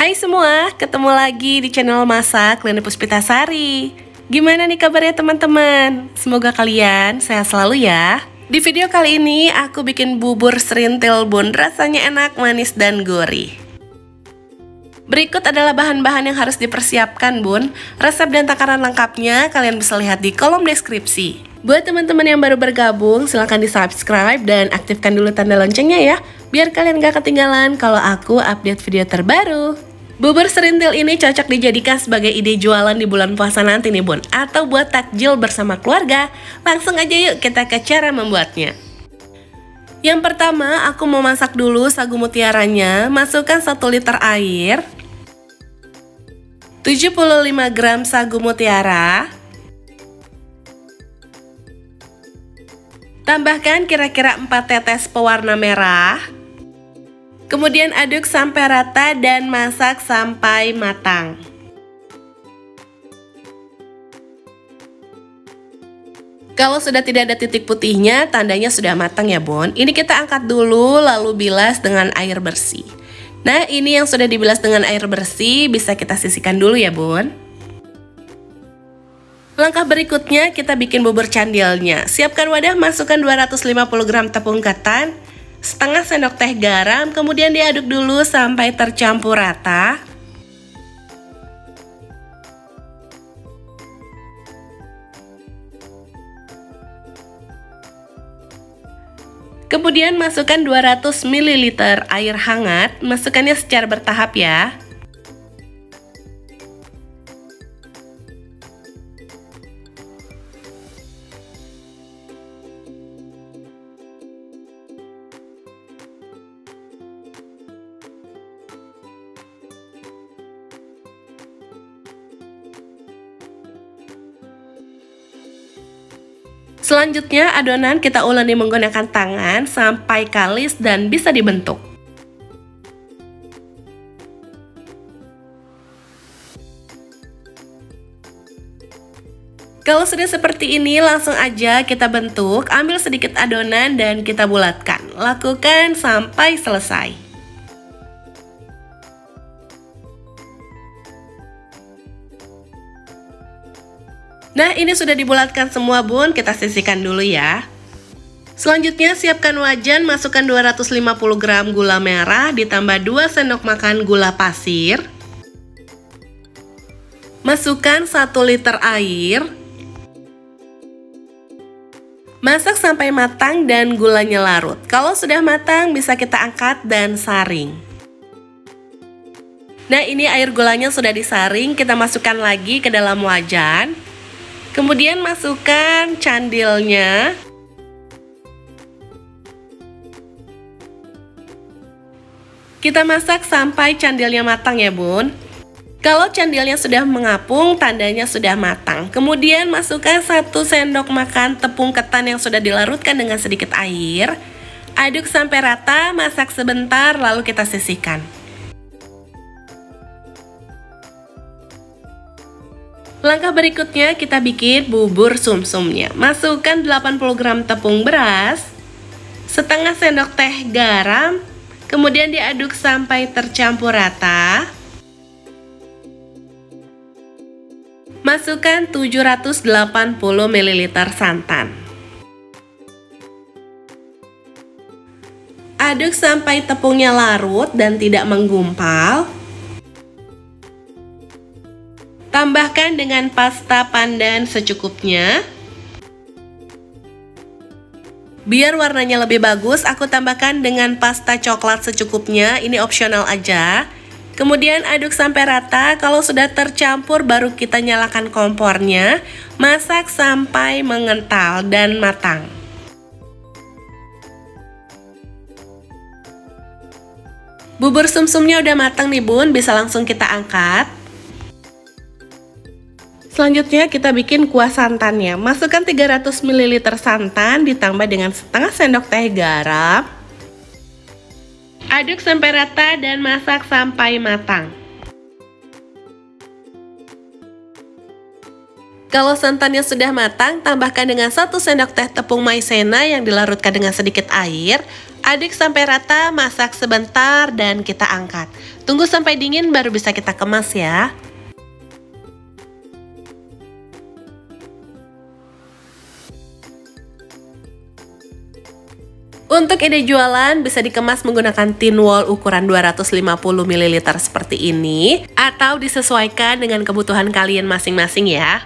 Hai semua, ketemu lagi di channel Masak Leni Puspitasari. Gimana nih kabarnya teman-teman? Semoga kalian sehat selalu ya. Di video kali ini aku bikin bubur serintil bun, rasanya enak, manis, dan gurih. Berikut adalah bahan-bahan yang harus dipersiapkan bun. Resep dan takaran lengkapnya kalian bisa lihat di kolom deskripsi. Buat teman-teman yang baru bergabung, silahkan di subscribe dan aktifkan dulu tanda loncengnya ya, biar kalian gak ketinggalan kalau aku update video terbaru. Bubur serintil ini cocok dijadikan sebagai ide jualan di bulan puasa nanti nih bun, atau buat takjil bersama keluarga. Langsung aja yuk kita ke cara membuatnya. Yang pertama, aku mau masak dulu sagu mutiaranya. Masukkan 1 liter air, 75 gram sagu mutiara, tambahkan kira-kira 4 tetes pewarna merah. Kemudian aduk sampai rata dan masak sampai matang. Kalau sudah tidak ada titik putihnya, tandanya sudah matang ya bun. Ini kita angkat dulu lalu bilas dengan air bersih. Nah, ini yang sudah dibilas dengan air bersih bisa kita sisihkan dulu ya bun. Langkah berikutnya kita bikin bubur candilnya. Siapkan wadah, masukkan 250 gram tepung ketan, setengah sendok teh garam, kemudian diaduk dulu sampai tercampur rata. Kemudian masukkan 200 ml air hangat, masukkannya secara bertahap ya. Selanjutnya adonan kita uleni menggunakan tangan sampai kalis dan bisa dibentuk. Kalau sudah seperti ini langsung aja kita bentuk, ambil sedikit adonan dan kita bulatkan. Lakukan sampai selesai. Nah, ini sudah dibulatkan semua bun, kita sisihkan dulu ya. Selanjutnya siapkan wajan, masukkan 250 gram gula merah, ditambah 2 sendok makan gula pasir. Masukkan 1 liter air. Masak sampai matang dan gulanya larut. Kalau sudah matang bisa kita angkat dan saring. Nah, ini air gulanya sudah disaring, kita masukkan lagi ke dalam wajan. Kemudian masukkan candilnya. Kita masak sampai candilnya matang ya bun. Kalau candilnya sudah mengapung, tandanya sudah matang. Kemudian masukkan 1 sendok makan tepung ketan yang sudah dilarutkan dengan sedikit air. Aduk sampai rata, masak sebentar lalu kita sisihkan. Langkah berikutnya kita bikin bubur sumsumnya. Masukkan 80 gram tepung beras, setengah sendok teh garam, kemudian diaduk sampai tercampur rata. Masukkan 780 ml santan. Aduk sampai tepungnya larut dan tidak menggumpal. Tambahkan dengan pasta pandan secukupnya. Biar warnanya lebih bagus, aku tambahkan dengan pasta coklat secukupnya, ini opsional aja. Kemudian aduk sampai rata, kalau sudah tercampur baru kita nyalakan kompornya. Masak sampai mengental dan matang. Bubur sumsumnya udah matang nih bun, bisa langsung kita angkat. Selanjutnya kita bikin kuah santannya. Masukkan 300 ml santan ditambah dengan setengah sendok teh garam. Aduk sampai rata dan masak sampai matang. Kalau santannya sudah matang, tambahkan dengan 1 sendok teh tepung maizena yang dilarutkan dengan sedikit air. Aduk sampai rata, masak sebentar, dan kita angkat. Tunggu sampai dingin baru bisa kita kemas ya. Untuk ide jualan bisa dikemas menggunakan tin wall ukuran 250 ml seperti ini, atau disesuaikan dengan kebutuhan kalian masing-masing ya.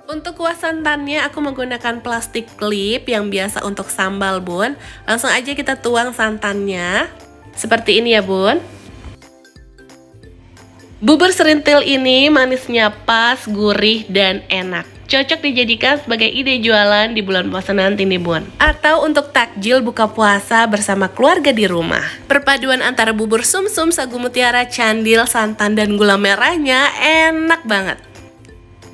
Untuk kuah santannya aku menggunakan plastik klip yang biasa untuk sambal bun. Langsung aja kita tuang santannya. Seperti ini ya bun. Bubur serintil ini manisnya pas, gurih, dan enak. Cocok dijadikan sebagai ide jualan di bulan puasa nanti nih bun. Atau untuk takjil buka puasa bersama keluarga di rumah. Perpaduan antara bubur sumsum, sagu mutiara, candil, santan, dan gula merahnya enak banget.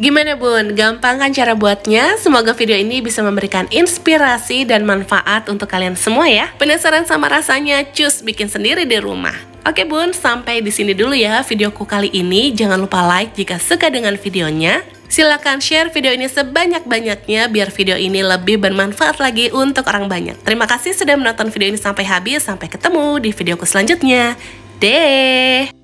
Gimana bun? Gampang kan cara buatnya? Semoga video ini bisa memberikan inspirasi dan manfaat untuk kalian semua ya. Penasaran sama rasanya? Cus bikin sendiri di rumah. Oke bun, sampai di sini dulu ya videoku kali ini. Jangan lupa like jika suka dengan videonya. Silahkan share video ini sebanyak-banyaknya biar video ini lebih bermanfaat lagi untuk orang banyak. Terima kasih sudah menonton video ini sampai habis. Sampai ketemu di videoku selanjutnya. Deh.